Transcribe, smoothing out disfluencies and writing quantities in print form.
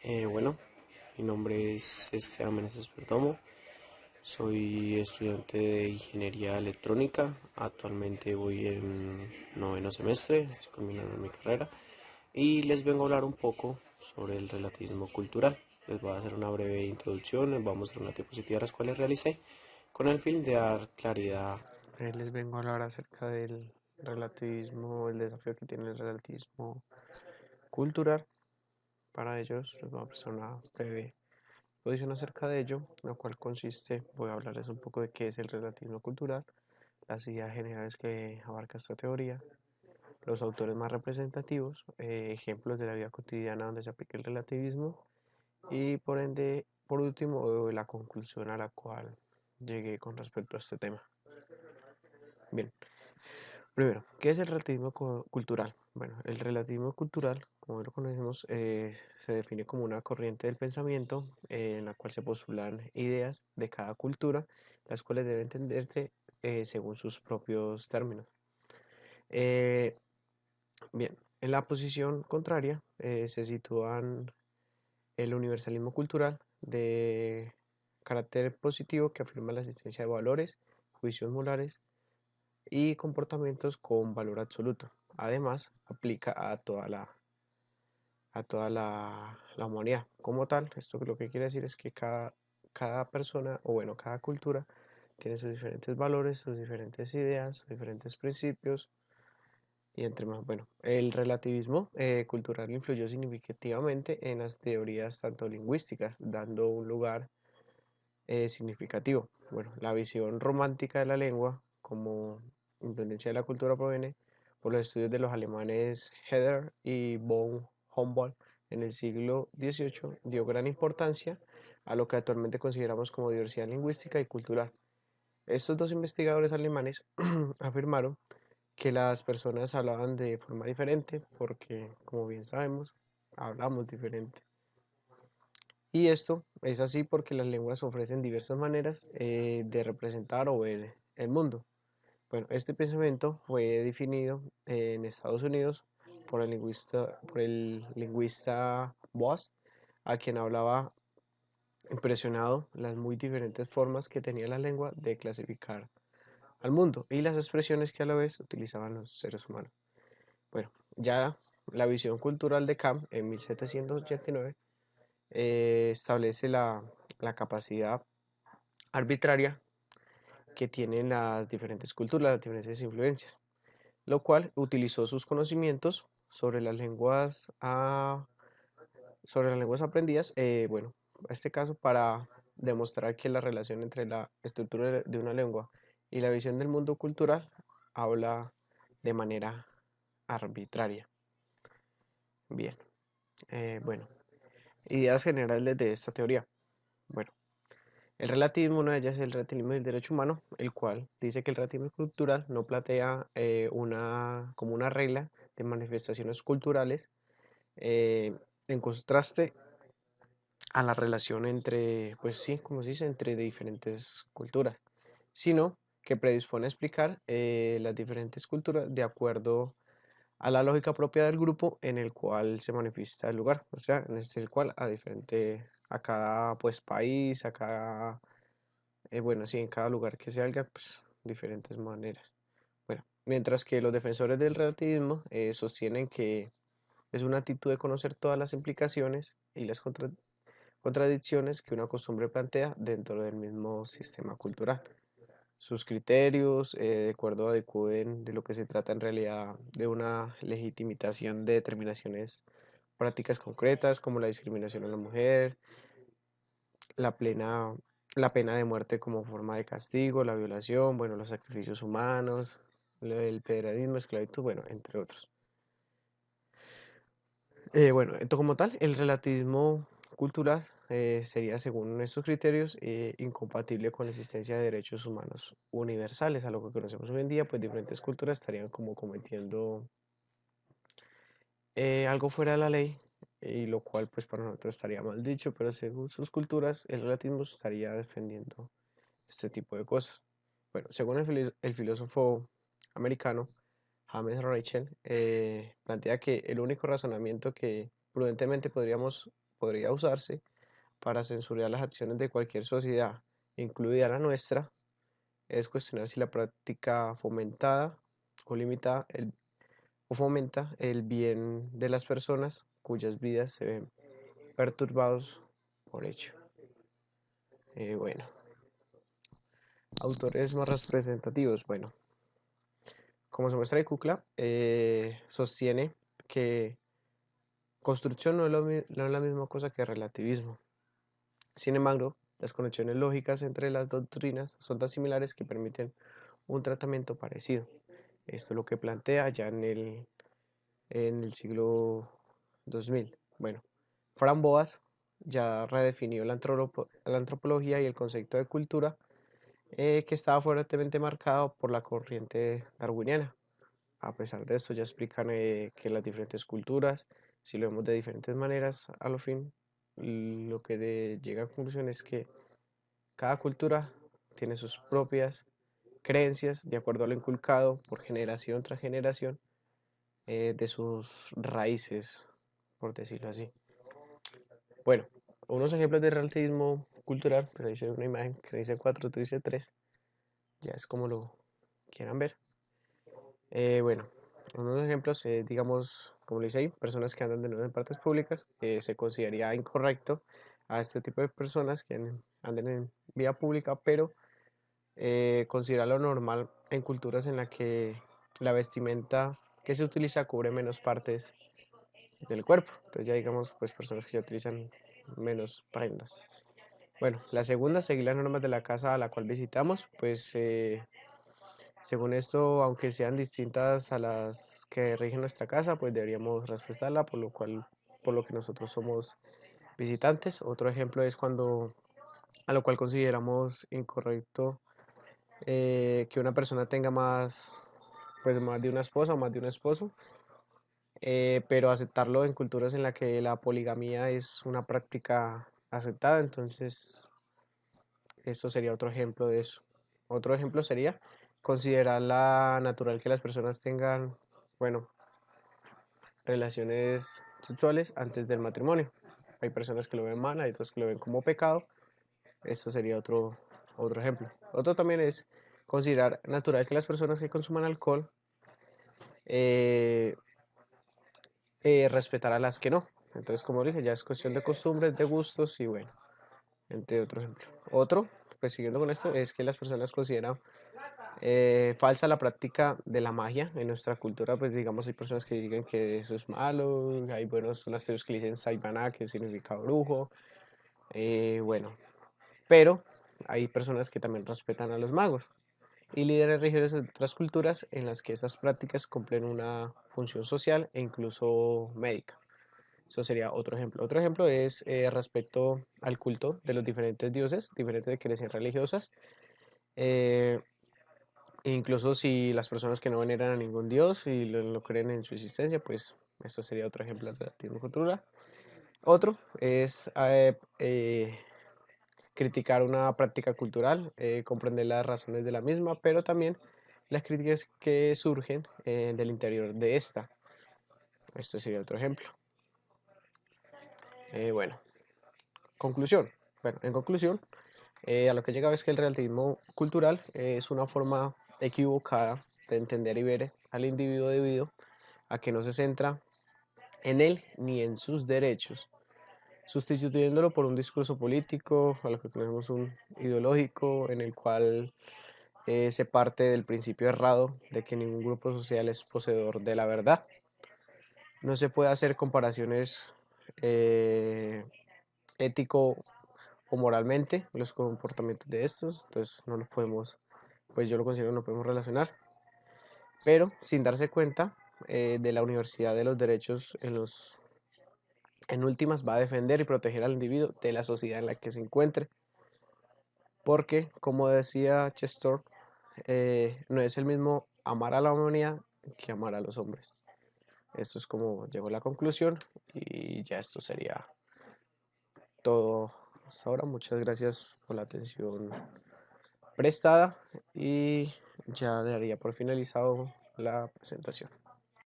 Bueno, mi nombre es Esteban Meneses Perdomo, soy estudiante de Ingeniería Electrónica, actualmente voy en noveno semestre, estoy combinando mi carrera y les vengo a hablar un poco sobre el relativismo cultural. Les voy a hacer una breve introducción, les vamos a mostrar una diapositiva las cuales realicé con el fin de dar claridad. Les vengo a hablar acerca del relativismo, el desafío que tiene el relativismo cultural. Para ellos les voy a presentar una breve exposición acerca de ello, lo cual consiste, voy a hablarles un poco de qué es el relativismo cultural, las ideas generales que abarca esta teoría, los autores más representativos, ejemplos de la vida cotidiana donde se aplica el relativismo y por ende, por último, la conclusión a la cual llegué con respecto a este tema. Bien, primero, ¿qué es el relativismo cultural? Bueno, el relativismo cultural, como lo conocemos, se define como una corriente del pensamiento en la cual se postulan ideas de cada cultura, las cuales deben entenderse según sus propios términos. Eh, Bien, en la posición contraria se sitúan el universalismo cultural de carácter positivo que afirma la existencia de valores, juicios morales y comportamientos con valor absoluto. Además, aplica a toda la humanidad. Como tal, esto lo que quiere decir es que cada persona, o bueno, cada cultura, tiene sus diferentes valores, sus diferentes ideas, sus diferentes principios, y entre más. Bueno, el relativismo cultural influyó significativamente en las teorías tanto lingüísticas, dando un lugar significativo. Bueno, la visión romántica de la lengua como independencia de la cultura proviene por los estudios de los alemanes Herder y von Humboldt en el siglo XVIII, dio gran importancia a lo que actualmente consideramos como diversidad lingüística y cultural. Estos dos investigadores alemanes afirmaron que las personas hablaban de forma diferente porque, como bien sabemos, hablamos diferente. Y esto es así porque las lenguas ofrecen diversas maneras de representar o ver el mundo. Bueno, este pensamiento fue definido en Estados Unidos por el lingüista Boas, a quien hablaba impresionado las muy diferentes formas que tenía la lengua de clasificar al mundo y las expresiones que a la vez utilizaban los seres humanos. Bueno, ya la visión cultural de Kant en 1789 establece la capacidad arbitraria que tienen las diferentes culturas, las diferentes influencias, lo cual utilizó sus conocimientos sobre las lenguas aprendidas, bueno, en este caso para demostrar que la relación entre la estructura de una lengua y la visión del mundo cultural habla de manera arbitraria. Bien, bueno, ideas generales de esta teoría. Bueno, el relativismo, una de ellas es el relativismo del derecho humano, el cual dice que el relativismo cultural no plantea como una regla de manifestaciones culturales eh, en contraste a la relación entre, pues sí, como se dice, entre diferentes culturas, sino que predispone a explicar las diferentes culturas de acuerdo a la lógica propia del grupo en el cual se manifiesta el lugar, o sea, en este el cual a cada pues país, bueno, sí, en cada lugar que se haga, pues diferentes maneras. Bueno, mientras que los defensores del relativismo sostienen que es una actitud de conocer todas las implicaciones y las contradicciones que una costumbre plantea dentro del mismo sistema cultural. Sus criterios, de acuerdo, adecúen de lo que se trata en realidad de una legitimización de determinaciones prácticas concretas como la discriminación a la mujer, la plena, la pena de muerte como forma de castigo, la violación, bueno, los sacrificios humanos, el federalismo, esclavitud, bueno, entre otros. Bueno, esto como tal, el relativismo cultural sería, según estos criterios, incompatible con la existencia de derechos humanos universales, a lo que conocemos hoy en día, pues diferentes culturas estarían como cometiendo algo fuera de la ley, y lo cual pues para nosotros estaría mal dicho, pero según sus culturas, el relativismo estaría defendiendo este tipo de cosas. Bueno, según el filósofo americano James Rachel, plantea que el único razonamiento que prudentemente podría usarse para censurar las acciones de cualquier sociedad, incluida la nuestra, es cuestionar si la práctica fomentada o limitada o fomenta el bien de las personas cuyas vidas se ven perturbados por ello. Bueno, autores más representativos. Bueno, como se muestra de Kukla, sostiene que construcción no es la misma cosa que relativismo. Sin embargo, las conexiones lógicas entre las doctrinas son tan similares que permiten un tratamiento parecido. Esto es lo que plantea ya en el siglo 2000. Bueno, Fran Boas ya redefinió la antropología y el concepto de cultura, que estaba fuertemente marcado por la corriente darwiniana. A pesar de esto, ya explican que las diferentes culturas, si lo vemos de diferentes maneras, a lo fin, lo que llega a conclusión es que cada cultura tiene sus propias creencias de acuerdo a lo inculcado por generación tras generación, de sus raíces, por decirlo así. Bueno, unos ejemplos de relativismo cultural, pues ahí se ve una imagen que dice 4, tú dice 3, ya es como lo quieran ver. Bueno, unos ejemplos, digamos, como lo dice ahí, personas que andan de nuevo en partes públicas, se consideraría incorrecto a este tipo de personas que anden en vía pública, pero considera lo normal en culturas en las que la vestimenta que se utiliza cubre menos partes del cuerpo. Entonces ya digamos, pues personas que ya utilizan menos prendas. Bueno, la segunda, seguir las normas de la casa a la cual visitamos, pues según esto, aunque sean distintas a las que rigen nuestra casa, pues deberíamos respetarla, por lo que nosotros somos visitantes. Otro ejemplo es cuando, a lo cual consideramos incorrecto, que una persona tenga pues más de una esposa o más de un esposo, pero aceptarlo en culturas en las que la poligamia es una práctica aceptada. Entonces esto sería otro ejemplo de eso. Otro ejemplo sería considerar la natural que las personas tengan, bueno, relaciones sexuales antes del matrimonio. Hay personas que lo ven mal, hay otros que lo ven como pecado. Esto sería otro ejemplo. Otro también es considerar natural que las personas que consuman alcohol, eh, respetar a las que no. Entonces, como dije, ya es cuestión de costumbres, de gustos y bueno, entre otro ejemplo. Otro, pues siguiendo con esto, es que las personas consideran falsa la práctica de la magia en nuestra cultura. Pues digamos, hay personas que digan que eso es malo, hay buenos unas teorías que le dicen Saibana, que significa brujo, bueno, pero hay personas que también respetan a los magos y líderes religiosos de otras culturas en las que esas prácticas cumplen una función social e incluso médica. Eso sería otro ejemplo. Otro ejemplo es respecto al culto de los diferentes dioses, diferentes creencias religiosas. eh, Incluso si las personas que no veneran a ningún dios y lo creen en su existencia, pues esto sería otro ejemplo de relativismo cultural. Otro es criticar una práctica cultural, comprender las razones de la misma, pero también las críticas que surgen del interior de esta. Esto sería otro ejemplo. Bueno, conclusión. Bueno, en conclusión, a lo que llegaba es que el relativismo cultural es una forma equivocada de entender y ver al individuo debido a que no se centra en él ni en sus derechos, sustituyéndolo por un discurso político, a lo que tenemos un ideológico, en el cual se parte del principio errado de que ningún grupo social es poseedor de la verdad. No se puede hacer comparaciones eh, ético o moralmente los comportamientos de estos, entonces no los podemos, pues yo lo considero no podemos relacionar, pero sin darse cuenta de la Universidad de los Derechos en últimas va a defender y proteger al individuo de la sociedad en la que se encuentre, porque como decía Chester, no es el mismo amar a la humanidad que amar a los hombres. Esto es como llegó a la conclusión y ya esto sería todo hasta ahora. Muchas gracias por la atención prestada y ya daría por finalizado la presentación.